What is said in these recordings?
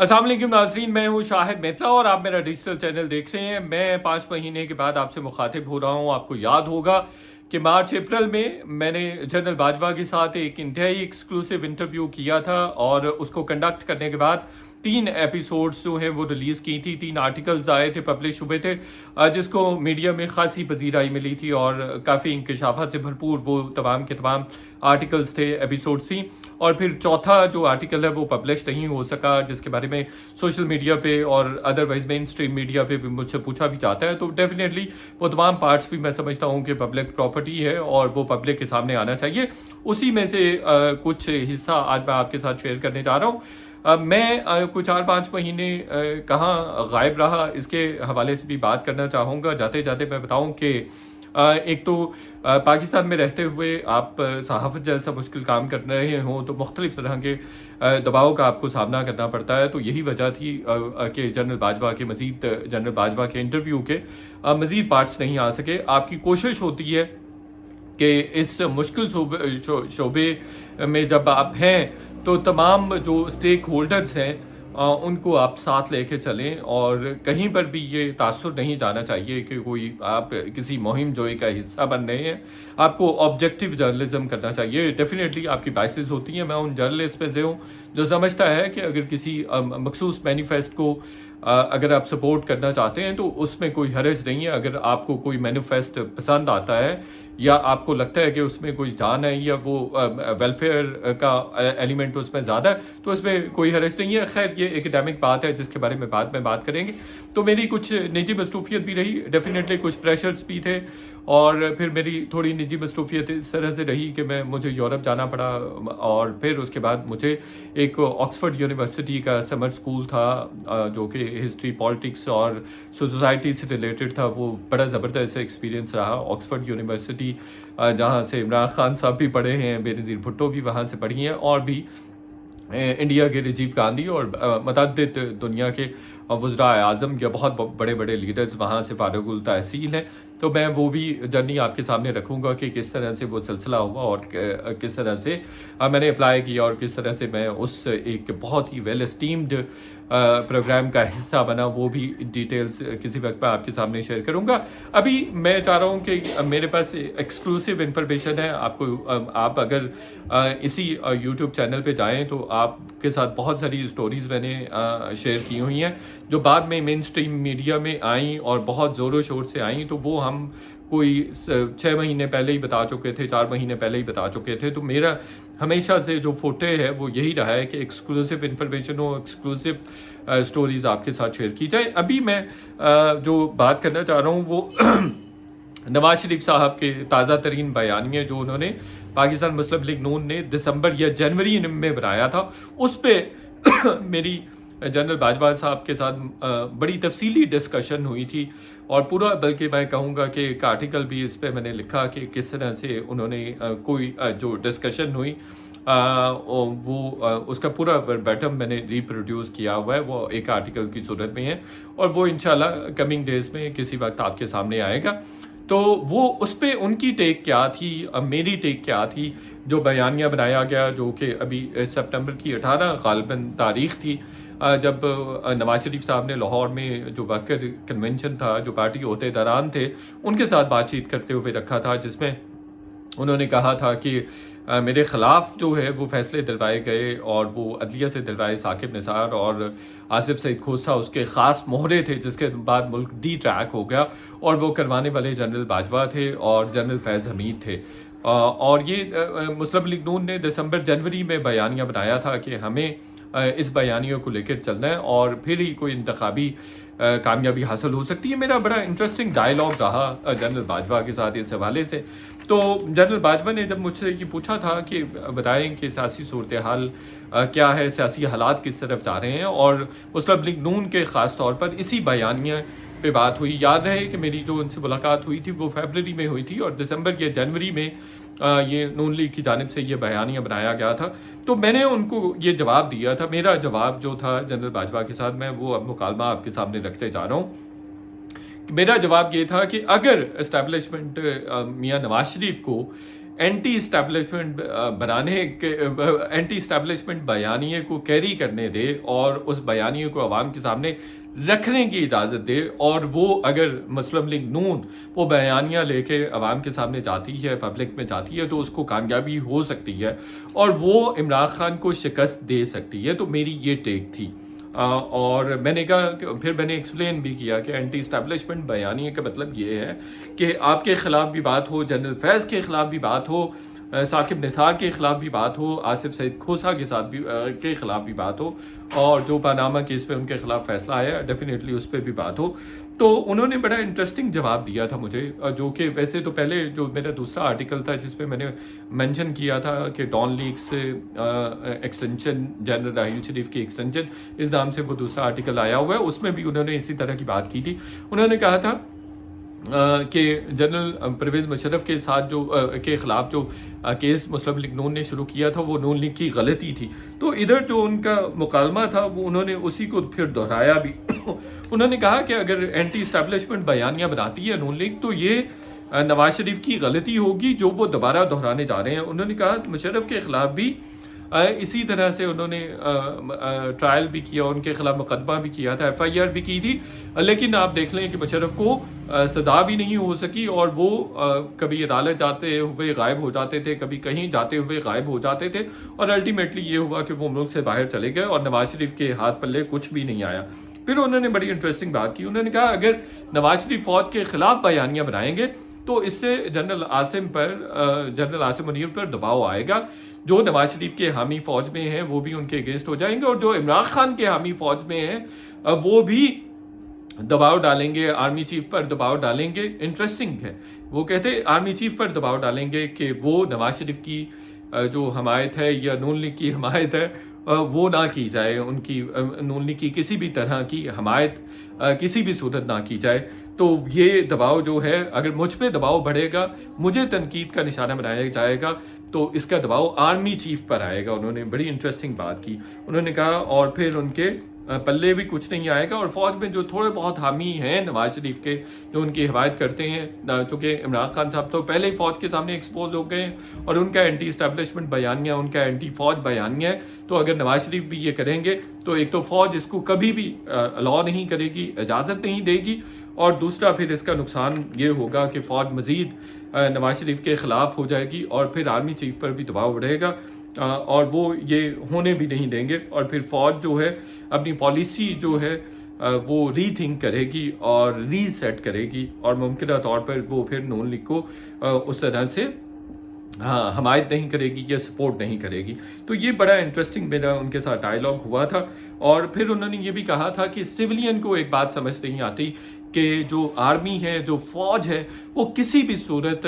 अस्सलाम वालेकुम नाज़रीन, मैं हूँ शाहिद मेतला और आप मेरा डिजिटल चैनल देख रहे हैं। मैं 5 महीने के बाद आपसे मुखातिब हो रहा हूँ। आपको याद होगा कि मार्च अप्रैल में मैंने जनरल बाजवा के साथ एक इंतहाई एक्सक्लूसिव इंटरव्यू किया था और उसको कंडक्ट करने के बाद 3 एपिसोड्स जो हैं वो रिलीज़ की थी। 3 आर्टिकल्स आए थे, पब्लिश हुए थे, जिसको मीडिया में खासी पजीराई मिली थी और काफ़ी इंकशाफात से भरपूर वो तमाम के तमाम आर्टिकल्स थे, एपिसोड्स थी। और फिर चौथा जो आर्टिकल है वो पब्लिश नहीं हो सका, जिसके बारे में सोशल मीडिया पे और अदरवाइज मेन स्ट्रीम मीडिया पे भी मुझसे पूछा भी जाता है। तो डेफिनेटली वो तमाम पार्ट्स भी मैं समझता हूँ कि पब्लिक प्रॉपर्टी है और वो पब्लिक के सामने आना चाहिए। उसी में से कुछ हिस्सा आज मैं आपके साथ शेयर करने जा रहा हूँ। मैं कुछ 4-5 महीने कहाँ गायब रहा, इसके हवाले से भी बात करना चाहूँगा। जाते जाते मैं बताऊँ कि एक तो पाकिस्तान में रहते हुए आप सहाफ़त जैसा मुश्किल काम कर रहे हों तो मुख्तलिफ़ तरह के दबाव का आपको सामना करना पड़ता है। तो यही वजह थी कि जनरल बाजवा के इंटरव्यू के मज़ीद पार्ट्स नहीं आ सके। आपकी कोशिश होती है कि इस मुश्किल शोबे में जब आप हैं तो तमाम जो स्टेक होल्डर्स हैं उनको आप साथ लेके चलें और कहीं पर भी ये तासुर नहीं जाना चाहिए कि कोई आप किसी मुहिम जोई का हिस्सा बन रहे हैं। आपको ऑब्जेक्टिव जर्नलिज्म करना चाहिए। डेफिनेटली आपकी बाइसेस होती हैं। मैं उन जर्नलिस्ट में से हूँ जो समझता है कि अगर किसी मखसूस मैनिफेस्ट को अगर आप सपोर्ट करना चाहते हैं तो उसमें कोई हर्ज नहीं है। अगर आपको कोई मैनिफेस्ट पसंद आता है या आपको लगता है कि उसमें कोई जान है या वो वेलफेयर का एलिमेंट उसमें ज़्यादा है तो उसमें कोई हर्ज नहीं है। खैर ये एकेडमिक बात है जिसके बारे में बाद में बात करेंगे। तो मेरी कुछ निजी मसरूफियत भी रही, डेफिनेटली कुछ प्रेशर्स भी थे और फिर मेरी थोड़ी निजी मसरूफियत इस तरह से रही कि मुझे यूरोप जाना पड़ा और फिर उसके बाद मुझे एक ऑक्सफोर्ड यूनिवर्सिटी का समर स्कूल था जो कि हिस्ट्री, पॉलिटिक्स और सोसाइटी से रिलेटेड था। वो बड़ा ज़बरदस्त एक्सपीरियंस रहा। ऑक्सफोर्ड यूनिवर्सिटी जहाँ से इमरान खान साहब भी पढ़े हैं, बेनज़ीर भुट्टो भी वहाँ से पढ़ी हैं और भी इंडिया के राजीव गांधी और मतअद्दिद दुनिया के वज़रा आज़म या बहुत बड़े बड़े लीडर्स वहाँ से फारुकुल तहसील हैं। तो मैं वो भी जर्नी आपके सामने रखूँगा कि किस तरह से वो सिलसिला हुआ और किस तरह से मैंने अप्लाई किया और किस तरह से मैं उस एक बहुत ही वेल एस्टीम्ड प्रोग्राम का हिस्सा बना। वो भी डिटेल्स किसी वक्त मैं आपके सामने शेयर करूँगा। अभी मैं चाह रहा हूँ कि मेरे पास एक्सक्लूसिव इन्फॉर्मेशन है। आप अगर इसी यूट्यूब चैनल पे जाएं तो आपके साथ बहुत सारी स्टोरीज़ मैंने शेयर की हुई हैं जो बाद में मेन स्ट्रीम मीडिया में आई और बहुत ज़ोरों शोर से आई। तो वो हम कोई 6 महीने पहले ही बता चुके थे, 4 महीने पहले ही बता चुके थे। तो मेरा हमेशा से जो फोटे है वो यही रहा है कि एक्सक्लूसिव इन्फॉर्मेशन हो, एक्सक्लूसिव स्टोरीज़ आपके साथ शेयर की जाए। अभी मैं जो बात करना चाह रहा हूँ वो नवाज शरीफ साहब के ताज़ा तरीन बयानिए जो उन्होंने पाकिस्तान मुस्लिम लीग नून ने दिसंबर या जनवरी में बनाया था, उस पर मेरी जनरल बाजवा साहब के साथ बड़ी तफसीली डिस्कशन हुई थी और पूरा, बल्कि मैं कहूँगा कि एक आर्टिकल भी इस पर मैंने लिखा कि किस तरह से उन्होंने कोई जो डिस्कशन हुई उसका पूरा वर्बैटम मैंने रिप्रोड्यूस किया हुआ है। वो एक आर्टिकल की सूरत में है और वो इंशाल्लाह कमिंग डेज में किसी वक्त आपके सामने आएगा। तो वो उस पर उनकी टेक क्या थी, मेरी टेक क्या थी, जो बयानिया बनाया गया जो कि अभी सितंबर की 18 गालिबन तारीख थी जब नवाज शरीफ साहब ने लाहौर में जो वर्कर कन्वेंशन था, जो पार्टी अहदेदारान थे उनके साथ बातचीत करते हुए रखा था, जिसमें उन्होंने कहा था कि मेरे ख़िलाफ़ जो है वो फैसले दिलवाए गए और वो अदलिया से दिलवाए साकिब निसार और आसिफ सईद खोसा उसके ख़ास मोहरे थे, जिसके बाद मुल्क डी ट्रैक हो गया और वो करवाने वाले जनरल बाजवा थे और जनरल फैज़ हमीद थे। और ये मुस्लिम लीग नून ने दिसंबर जनवरी में बयानिया बनाया था कि हमें इस बयानियों को लेकर चलना है और फिर ही कोई इंतखाबी कामयाबी हासिल हो सकती है। मेरा बड़ा इंटरेस्टिंग डायलॉग रहा जनरल बाजवा के साथ इस हवाले से। तो जनरल बाजवा ने जब मुझसे ये पूछा था कि बताएं कि सियासी सूरत हाल क्या है, सियासी हालात किस तरफ जा रहे हैं, और मुस्लिम लीग नून के ख़ास तौर पर इसी बयानिया पे बात हुई। याद रहे कि मेरी जो उनसे मुलाकात हुई थी वो फरवरी में हुई थी और दिसंबर या जनवरी में ये नून लीग की जानिब से ये बयानिया बनाया गया था। तो मैंने उनको ये जवाब दिया था। मेरा जवाब जो था जनरल बाजवा के साथ, मैं वो अब मुकालमा आपके सामने रखते जा रहा हूँ। मेरा जवाब ये था कि अगर इस्टेब्लिशमेंट मियाँ नवाज शरीफ को एंटी इस्टेब्लिशमेंट एंटी इस्टेब्लिशमेंट बयानिए को कैरी करने दे और उस बयानिए को आवाम के सामने रखने की इजाज़त दे, और वो अगर मुस्लिम लीग नून वो बयानियाँ लेके आवाम के सामने जाती है, पब्लिक में जाती है, तो उसको कामयाबी हो सकती है और वो इमरान खान को शिकस्त दे सकती है। तो मेरी ये टेक थी। और मैंने कहा, फिर मैंने एक्सप्लेन भी किया कि एंटी इस्टेब्लिशमेंट बयानिए का मतलब ये है कि आपके ख़िलाफ़ भी बात हो, जनरल फैज़ के ख़िलाफ़ भी बात हो, साकिब निसार के ख़िलाफ़ भी बात हो, आसिफ सईद खोसा के साथ भी के ख़िलाफ़ भी बात हो, और जो पनामा केस पे उनके ख़िलाफ़ फ़ैसला आया डेफिनेटली उस पर भी बात हो। तो उन्होंने बड़ा इंटरेस्टिंग जवाब दिया था मुझे, जो कि वैसे तो पहले जो मेरा दूसरा आर्टिकल था जिसमें मैंने मेंशन किया था कि डॉन लीग्स एक्सटेंशन, जनरल राहील शरीफ की एक्सटेंशन, इस नाम से वो दूसरा आर्टिकल आया हुआ है, उसमें भी उन्होंने इसी तरह की बात की थी। उन्होंने कहा था कि जनरल परवेज़ मुशर्रफ के साथ जो के ख़िलाफ़ जो केस मुस्लिम लीग नून ने शुरू किया था वो नून लीग की गलती थी। तो इधर जो उनका मुकालमा था वो उन्होंने उसी को फिर दोहराया भी। उन्होंने कहा कि अगर एंटी इस्टेब्लिशमेंट बयानियाँ बनाती है नून लीग तो ये नवाज शरीफ की गलती होगी जो वो दोबारा दोहराने जा रहे हैं। उन्होंने कहा मुशर्रफ के ख़िलाफ़ भी इसी तरह से उन्होंने ट्रायल भी किया, उनके खिलाफ मुकदमा भी किया था, FIR भी की थी, लेकिन आप देख लें कि मुशर्रफ को सज़ा भी नहीं हो सकी और वो कभी अदालत जाते हुए गायब हो जाते थे, कभी कहीं जाते हुए गायब हो जाते थे, और अल्टीमेटली ये हुआ कि वो मुल्क से बाहर चले गए और नवाज शरीफ के हाथ पल्ले कुछ भी नहीं आया। फिर उन्होंने बड़ी इंटरेस्टिंग बात की। उन्होंने कहा अगर नवाज शरीफ फौज के खिलाफ बयानियाँ बनाएंगे तो इससे जनरल आसिम मुनीर पर दबाव आएगा। जो नवाज शरीफ के हामी फौज में हैं वो भी उनके अगेंस्ट हो जाएंगे, और जो इमरान खान के हामी फौज में हैं वो भी दबाव डालेंगे, आर्मी चीफ पर दबाव डालेंगे। इंटरेस्टिंग है, वो कहते आर्मी चीफ पर दबाव डालेंगे कि वो नवाज शरीफ की जो हमायत है या नून लीग की हमायत है वो ना की जाए, उनकी नून लीग की किसी भी तरह की हमायत किसी भी सूरत ना की जाए। तो ये दबाव जो है, अगर मुझ पे दबाव बढ़ेगा, मुझे तनकीद का निशाना बनाया जाएगा, तो इसका दबाव आर्मी चीफ पर आएगा। उन्होंने बड़ी इंटरेस्टिंग बात की। उन्होंने कहा और फिर उनके पल्ले भी कुछ नहीं आएगा, और फौज में जो थोड़े बहुत हामी हैं नवाज शरीफ के जो उनकी हिमायत करते हैं, चूँकि इमरान खान साहब तो पहले ही फौज के सामने एक्सपोज हो गए हैं और उनका एंटी इस्टेब्लिशमेंट बयानिया, उनका एंटी फौज बयानिया है, तो अगर नवाज शरीफ भी ये करेंगे तो एक तो फौज इसको कभी भी अलाउ नहीं करेगी, इजाज़त नहीं देगी, और दूसरा फिर इसका नुकसान ये होगा कि फौज मज़ीद नवाज शरीफ के ख़िलाफ़ हो जाएगी और फिर आर्मी चीफ पर भी दबाव बढ़ेगा, और वो ये होने भी नहीं देंगे, और फिर फौज जो है अपनी पॉलिसी जो है वो रीथिंक करेगी और रीसेट करेगी, और मुमकिन तौर पर वो फिर नून लीग को उस तरह से हमायत नहीं करेगी या सपोर्ट नहीं करेगी। तो ये बड़ा इंटरेस्टिंग मेरा उनके साथ डायलॉग हुआ था। और फिर उन्होंने ये भी कहा था कि सिविलियन को एक बात समझ नहीं आती कि जो आर्मी है, जो फ़ौज है, वो किसी भी सूरत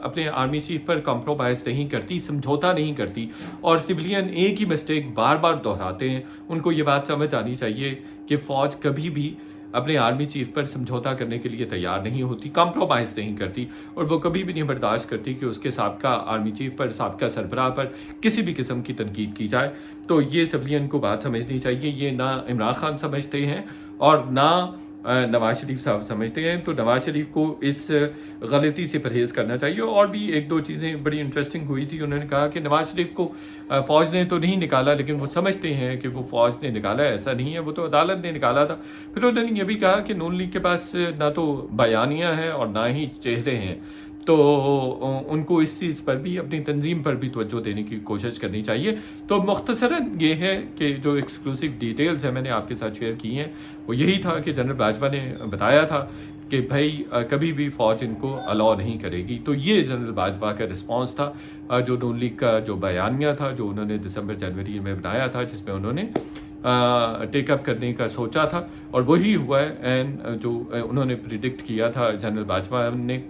अपने आर्मी चीफ पर कॉम्प्रोमाइज़ नहीं करती, समझौता नहीं करती, और सिविलियन एक ही मिस्टेक बार बार दोहराते हैं। उनको ये बात समझ आनी चाहिए कि फ़ौज कभी भी अपने आर्मी चीफ पर समझौता करने के लिए तैयार नहीं होती, कॉम्प्रोमाइज़ नहीं करती, और वो कभी भी नहीं बर्दाश्त करती कि उसके साबका आर्मी चीफ पर, साबका सरबराह पर किसी भी किस्म की तनकीद की जाए। तो ये सिविलियन को बात समझनी चाहिए। ये ना इमरान खान समझते हैं और ना नवाज शरीफ साहब समझते हैं। तो नवाज शरीफ को इस गलती से परहेज़ करना चाहिए। और भी एक दो चीज़ें बड़ी इंटरेस्टिंग हुई थी। उन्होंने कहा कि नवाज शरीफ को फ़ौज ने तो नहीं निकाला, लेकिन वो समझते हैं कि वो फ़ौज ने निकाला है, ऐसा नहीं है, वो तो अदालत ने निकाला था। फिर उन्होंने ये भी कहा कि नून लीग के पास ना तो बयानियाँ हैं और ना ही चेहरे हैं, तो उनको इस चीज़ पर भी, अपनी तंजीम पर भी तवज्जो देने की कोशिश करनी चाहिए। तो मुख्तसरन ये है कि जो एक्सक्लूसिव डिटेल्स हैं मैंने आपके साथ शेयर की हैं, वो यही था कि जनरल बाजवा ने बताया था कि भाई कभी भी फ़ौज इनको अलाउ नहीं करेगी। तो ये जनरल बाजवा का रिस्पांस था जो नून लीग का जो बयानिया था, जो उन्होंने दिसंबर जनवरी में बनाया था, जिसमें उन्होंने टेकअप करने का सोचा था, और वही हुआ है। एंड जो उन्होंने प्रिडिक्ट किया था जनरल बाजवा ने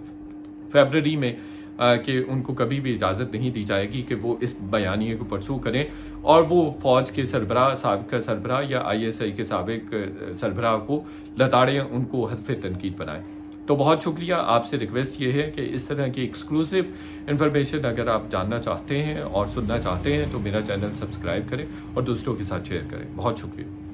फरवरी में कि उनको कभी भी इजाज़त नहीं दी जाएगी कि वो इस बयानिए को परसू करें और वो फ़ौज के सरबराह, साबिक़ सरबराह या ISI के साबिक़ सरबराह को लताड़ें, उनको हदफ़ तनकीद बनाएं। तो बहुत शुक्रिया। आपसे रिक्वेस्ट ये है कि इस तरह की एक्सक्लूसिव इन्फॉर्मेशन अगर आप जानना चाहते हैं और सुनना चाहते हैं तो मेरा चैनल सब्सक्राइब करें और दूसरों के साथ शेयर करें। बहुत शुक्रिया।